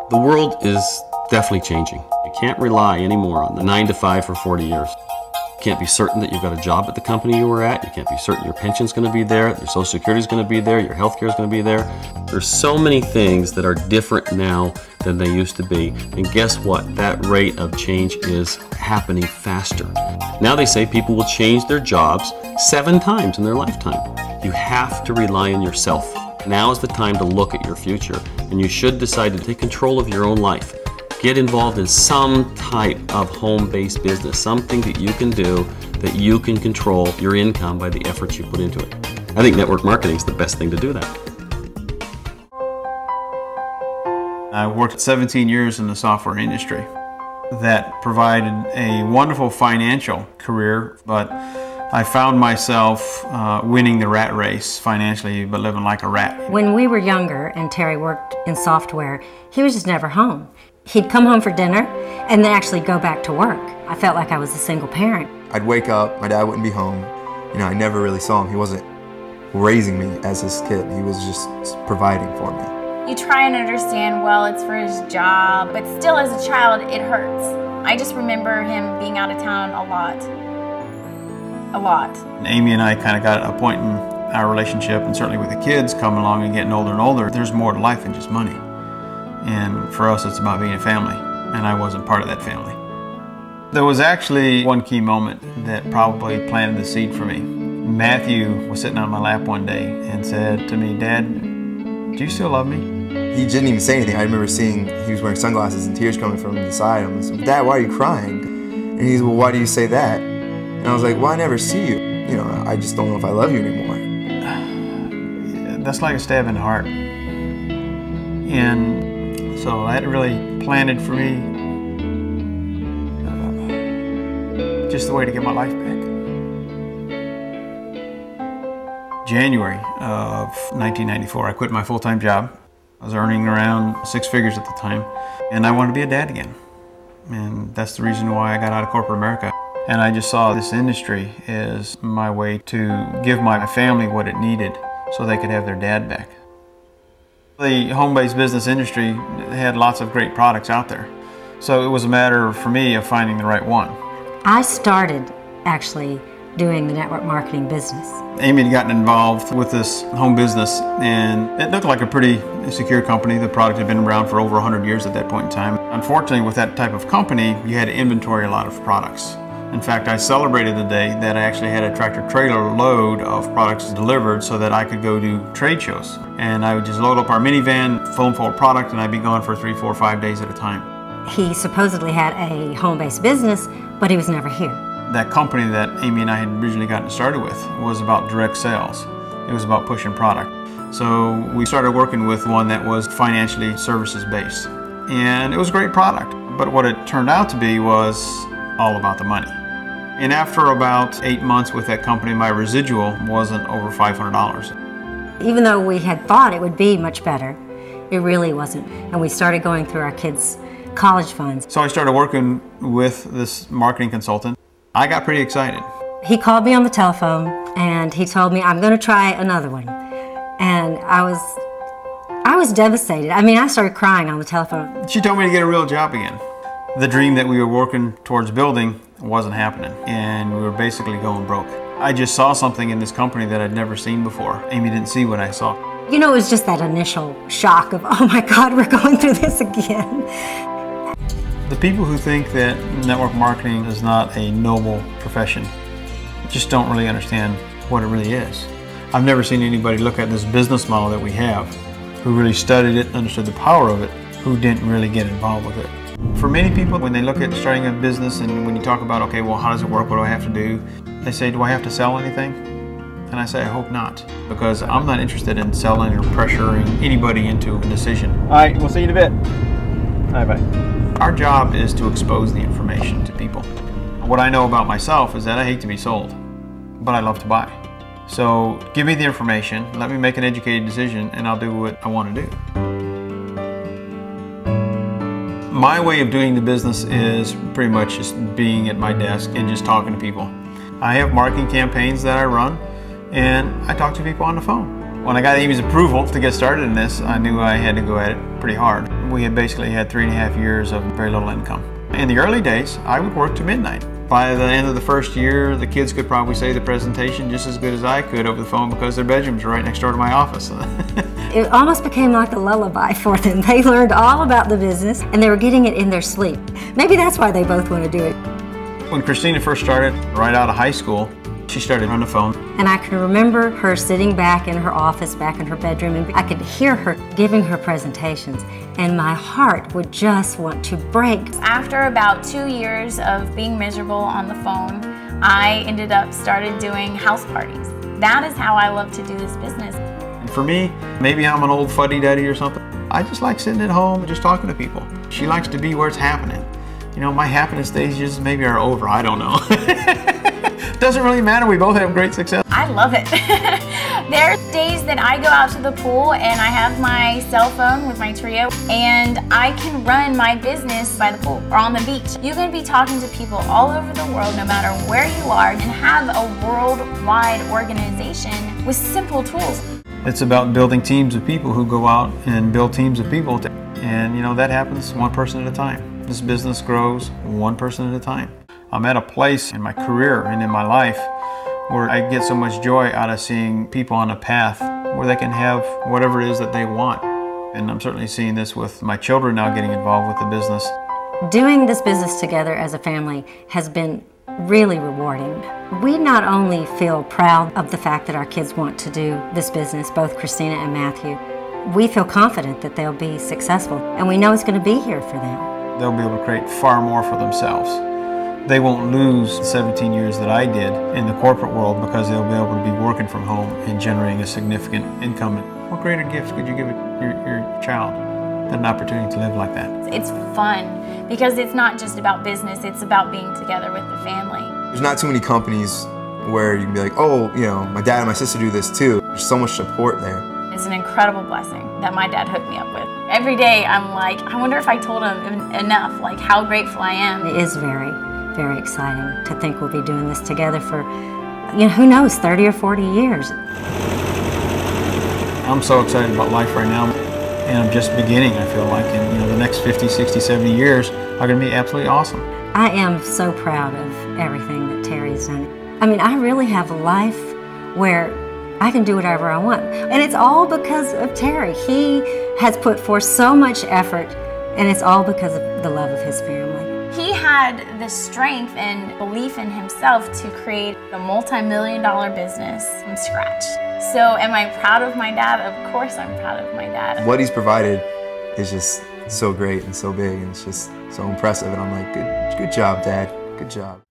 The world is definitely changing. You can't rely anymore on the 9 to 5 for 40 years. You can't be certain that you've got a job at the company you were at. You can't be certain your pension's going to be there, your Social Security is going to be there, your health care is going to be there. There's so many things that are different now than they used to be. And guess what? That rate of change is happening faster. Now they say people will change their jobs 7 times in their lifetime. You have to rely on yourself. Now is the time to look at your future, and you should decide to take control of your own life. Get involved in some type of home-based business, something that you can do, that you can control your income by the efforts you put into it. I think network marketing is the best thing to do that. I worked 17 years in the software industry. That provided a wonderful financial career, but I found myself winning the rat race financially, but living like a rat. When we were younger and Terry worked in software, he was just never home. He'd come home for dinner and then actually go back to work. I felt like I was a single parent. I'd wake up, my dad wouldn't be home. You know, I never really saw him. He wasn't raising me as his kid. He was just providing for me. You try and understand, well, it's for his job, but still as a child, it hurts. I just remember him being out of town a lot. A lot. Amy and I kind of got a point in our relationship, and certainly with the kids coming along and getting older and older, there's more to life than just money. And for us, it's about being a family, and I wasn't part of that family. There was actually one key moment that probably planted the seed for me. Matthew was sitting on my lap one day and said to me, "Dad, do you still love me?" He didn't even say anything. I remember seeing he was wearing sunglasses and tears coming from the side. I said, "Dad, why are you crying?" And he's, "Well, why do you say that?" And I was like, "Well, I never see you. You know, I just don't know if I love you anymore." That's like a stab in the heart. And so that really planted for me just the way to get my life back. January of 1994, I quit my full-time job. I was earning around 6 figures at the time, and I wanted to be a dad again. And that's the reason why I got out of corporate America. And I just saw this industry as my way to give my family what it needed so they could have their dad back. The home-based business industry had lots of great products out there. So it was a matter for me of finding the right one. I started actually doing the network marketing business. Amy had gotten involved with this home business, and it looked like a pretty secure company. The product had been around for over 100 years at that point in time. Unfortunately, with that type of company, you had to inventory a lot of products. In fact, I celebrated the day that I actually had a tractor-trailer load of products delivered so that I could go do trade shows. And I would just load up our minivan, fill them full of product, and I'd be gone for 3, 4, 5 days at a time. He supposedly had a home-based business, but he was never here. That company that Amy and I had originally gotten started with was about direct sales. It was about pushing product. So we started working with one that was financially services-based. And it was a great product. But what it turned out to be was all about the money. And after about 8 months with that company, my residual wasn't over $500. Even though we had thought it would be much better, it really wasn't. And we started going through our kids' college funds. So I started working with this marketing consultant. I got pretty excited. He called me on the telephone and he told me, "I'm going to try another one." And I was devastated. I mean, I started crying on the telephone. She told me to get a real job again. The dream that we were working towards building wasn't happening, and we were basically going broke. I just saw something in this company that I'd never seen before. Amy didn't see what I saw. You know, it was just that initial shock of, oh my God, we're going through this again. The people who think that network marketing is not a noble profession just don't really understand what it really is. I've never seen anybody look at this business model that we have who really studied it, understood the power of it, who didn't really get involved with it. For many people, when they look at starting a business and when you talk about, okay, well, how does it work? What do I have to do? They say, do I have to sell anything? And I say, I hope not, because I'm not interested in selling or pressuring anybody into a decision. All right, we'll see you in a bit. Bye-bye. Our job is to expose the information to people. What I know about myself is that I hate to be sold, but I love to buy. So give me the information, let me make an educated decision, and I'll do what I want to do. My way of doing the business is pretty much just being at my desk and just talking to people. I have marketing campaigns that I run, and I talk to people on the phone. When I got Amy's approval to get started in this, I knew I had to go at it pretty hard. We had basically had 3.5 years of very little income. In the early days, I would work to midnight. By the end of the first year, the kids could probably say the presentation just as good as I could over the phone because their bedrooms were right next door to my office. It almost became like a lullaby for them. They learned all about the business and they were getting it in their sleep. Maybe that's why they both want to do it. When Christina first started, right out of high school, she started on the phone. And I can remember her sitting back in her office, back in her bedroom, and I could hear her giving her presentations, and my heart would just want to break. After about 2 years of being miserable on the phone, I started doing house parties. That is how I love to do this business. And for me, maybe I'm an old fuddy-duddy or something. I just like sitting at home and just talking to people. She likes to be where it's happening. You know, my happiness stages maybe are over, I don't know. Doesn't really matter, we both have great success. I love it. There are days that I go out to the pool and I have my cell phone with my Trio and I can run my business by the pool or on the beach. You can be talking to people all over the world, no matter where you are, and have a worldwide organization with simple tools. It's about building teams of people who go out and build teams of people. And you know, that happens one person at a time. This business grows one person at a time. I'm at a place in my career and in my life where I get so much joy out of seeing people on a path where they can have whatever it is that they want. And I'm certainly seeing this with my children now getting involved with the business. Doing this business together as a family has been really rewarding. We not only feel proud of the fact that our kids want to do this business, both Christina and Matthew, we feel confident that they'll be successful, and we know it's going to be here for them. They'll be able to create far more for themselves. They won't lose the 17 years that I did in the corporate world because they'll be able to be working from home and generating a significant income. What greater gift could you give your child than an opportunity to live like that? It's fun because it's not just about business, it's about being together with the family. There's not too many companies where you can be like, oh, you know, my dad and my sister do this too. There's so much support there. It's an incredible blessing that my dad hooked me up with. Every day I'm like, I wonder if I told him enough, like how grateful I am. It is very, very exciting to think we'll be doing this together for, you know, who knows, 30 or 40 years. I'm so excited about life right now, and I'm just beginning, I feel like, and you know, the next 50, 60, 70 years are going to be absolutely awesome. I am so proud of everything that Terry's done. I mean, I really have a life where I can do whatever I want, and it's all because of Terry. He has put forth so much effort, and it's all because of the love of his family. He had the strength and belief in himself to create a multi-million-dollar business from scratch. So am I proud of my dad? Of course I'm proud of my dad. What he's provided is just so great and so big, and it's just so impressive, and I'm like, good job, Dad, good job.